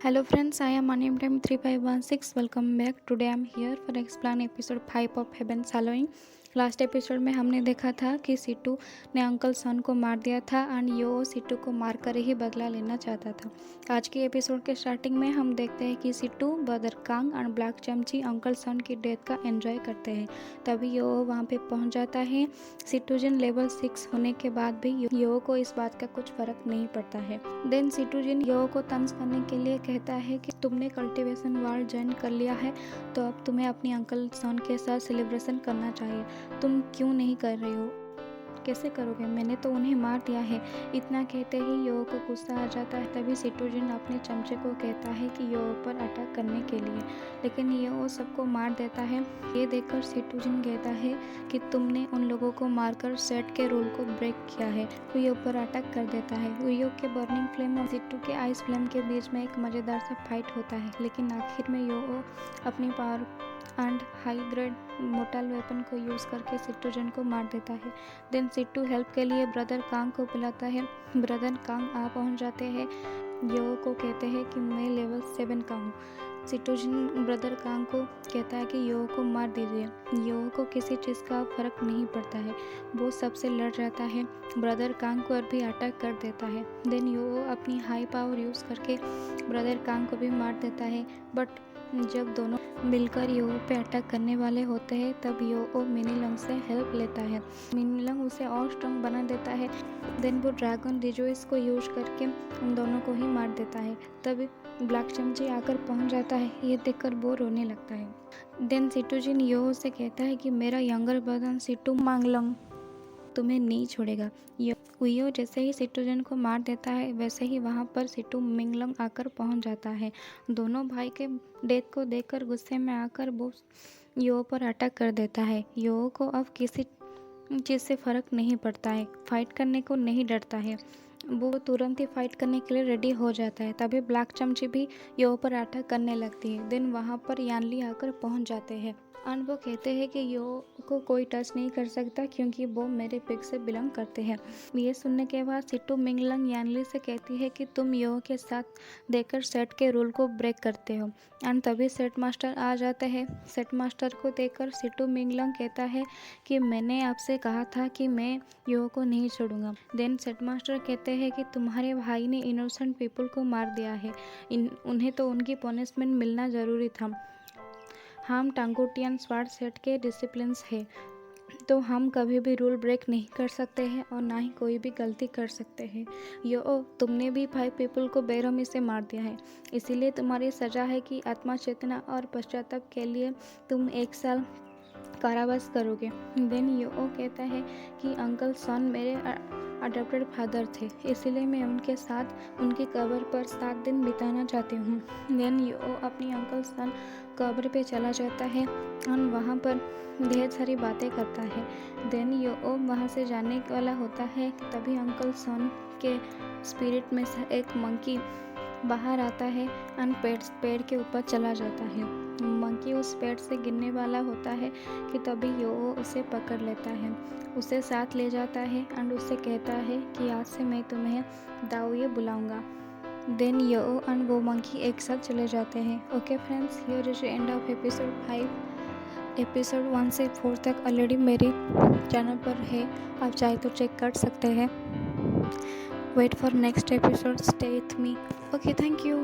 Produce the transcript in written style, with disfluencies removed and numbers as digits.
Hello friends, I am Maniam 3516. Welcome back. Today I am here for explain episode 5 of Heaven's Halloween. Last episode में हमने देखा था कि सिट्टू ने uncle सन को मार दिया था एंड यो सिट्टू को मारकर ही बदला लेना चाहता था। आज के एपिसोड के स्टार्टिंग में हम देखते हैं कि सिट्टू, ब्रदर कांग एंड ब्लैक चमची अंकल सन की डेथ का एंजॉय करते हैं। तभी यो वहाँ पे पहुँच जाता है। सिट्टूजन लेवल 6 होने के बाद भी यो को इस बात का कुछ फर्क नहीं पड़ता है। देन सिट्टूजन यो को तंज करने के लिए कहता है कि तुमने कल्टीवेशन वार्ड ज्वाइन कर लिया है तो अब तुम्हें अपनी अंकल सन के साथ सेलिब्रेशन करना चाहिए। तुम क्यों नहीं कर रहे हो? कैसे करोगे? मैंने तो उन्हें मार दिया है। इतना कहते ही यो को गुस्सा आ जाता है। तभी सिट्टूजन अपने चमचे को कहता है कि यो पर अटैक करने के लिए, लेकिन यो सबको मार देता है। ये देखकर सिट्टूजन कहता है कि तुमने उन लोगों को मारकर सेट के रूल को ब्रेक किया है। वो यो पर अटैक कर देता है। यो के बर्निंग फ्लेम और सिट्टू के आइस फ्लेम के बीच में एक मज़ेदार सा फाइट होता है, लेकिन आखिर में यो अपनी power and high grade mortar weapon को यूज़ करके सिट्टूजन को मार देता है। देन सिट्टू हेल्प के लिए ब्रदर कांग को बुलाता है। ब्रदर कांग आ पहुंच जाते हैं। यो को कहते हैं कि मैं लेवल 7 का हूँ। सिट्टूजन ब्रदर कांग को कहता है कि यो को मार दीजिए। यो को किसी चीज़ का फर्क नहीं पड़ता है, वो सबसे लड़ जाता है। ब्रदर कांग को भी अटैक कर देता है। देन यो अपनी हाई पावर यूज़ करके ब्रदर कांग को भी मार देता है। बट जब दोनों मिलकर यो पे अटैक करने वाले होते हैं तब यो मिनीलंग से हेल्प लेता है। मिनीलंग उसे और स्ट्रॉन्ग बना देता है। देन वो ड्रैगन रिजोइस को यूज करके उन दोनों को ही मार देता है। तब ब्लैक चमची आकर पहुंच जाता है। ये देखकर वो रोने लगता है। देन सिट्टूजन यो से कहता है कि मेरा यंगर ब्रदर सिट्टू मांगलंग तुम्हें नहीं छोड़ेगा। यो जैसे ही सिट्टूजन को मार देता है वैसे ही वहाँ पर सिट्टू मिंगलंग आकर पहुँच जाता है। दोनों भाई के डेथ को देखकर गुस्से में आकर वो यो पर अटैक कर देता है। यो को अब किसी चीज़ से फ़र्क नहीं पड़ता है, फाइट करने को नहीं डरता है। वो तुरंत ही फाइट करने के लिए रेडी हो जाता है। तभी ब्लैक चमची भी यो पर अटैक करने लगती है। देन वहाँ पर यानली आकर पहुँच जाते हैं एंड वो कहते हैं कि यो को कोई टच नहीं कर सकता क्योंकि वो मेरे पिग से बिलोंग करते हैं। ये सुनने के बाद सिट्टू मिंगलंग यानली से कहती है कि तुम यो के साथ देकर सेट के रूल को ब्रेक करते हो। एंड तभी सेट मास्टर आ जाते हैं। सेट मास्टर को देखकर सिट्टू मिंगलंग कहता है कि मैंने आपसे कहा था कि मैं यो को नहीं छोड़ूंगा। देन सेट मास्टर कहते हैं कि तुम्हारे भाई ने इनोसेंट पीपल को मार दिया है, उन्हें तो उनकी पनिशमेंट मिलना ज़रूरी था। हम टांगोटियन स्वार्ड सेट के डिसिप्लिन्स है तो हम कभी भी रूल ब्रेक नहीं कर सकते हैं और ना ही कोई भी गलती कर सकते हैं। यो तुमने भी 5 पीपल को बेरहमी से मार दिया है, इसीलिए तुम्हारी सज़ा है कि आत्मा चेतना और पश्चाताप के लिए तुम 1 साल कारावास करोगे। देन यो कहता है कि अंकल सन मेरे अडॉप्टेड फादर थे, इसीलिए मैं उनके साथ उनकी कब्र पर 7 दिन बिताना चाहती हूँ। देन यो अपनी अंकल सन कब्र पे चला जाता है और वहाँ पर ढेर सारी बातें करता है। देन यो वहाँ से जाने वाला होता है, तभी अंकल सन के स्पिरिट में से एक मंकी बाहर आता है और पेड़ के ऊपर चला जाता है। मंकी उस पेड़ से गिरने वाला होता है कि तभी यो उसे पकड़ लेता है, उसे साथ ले जाता है एंड उससे कहता है कि आज से मैं तुम्हें दाऊये बुलाऊंगा। देन यो एंड वो मंकी एक साथ चले जाते हैं। Okay friends, here is end of episode 5। Episode 1 से 4 तक ऑलरेडी मेरे चैनल पर है, आप चाहे तो चेक कर सकते हैं। Wait for next episode, stay with me. Okay, thank you.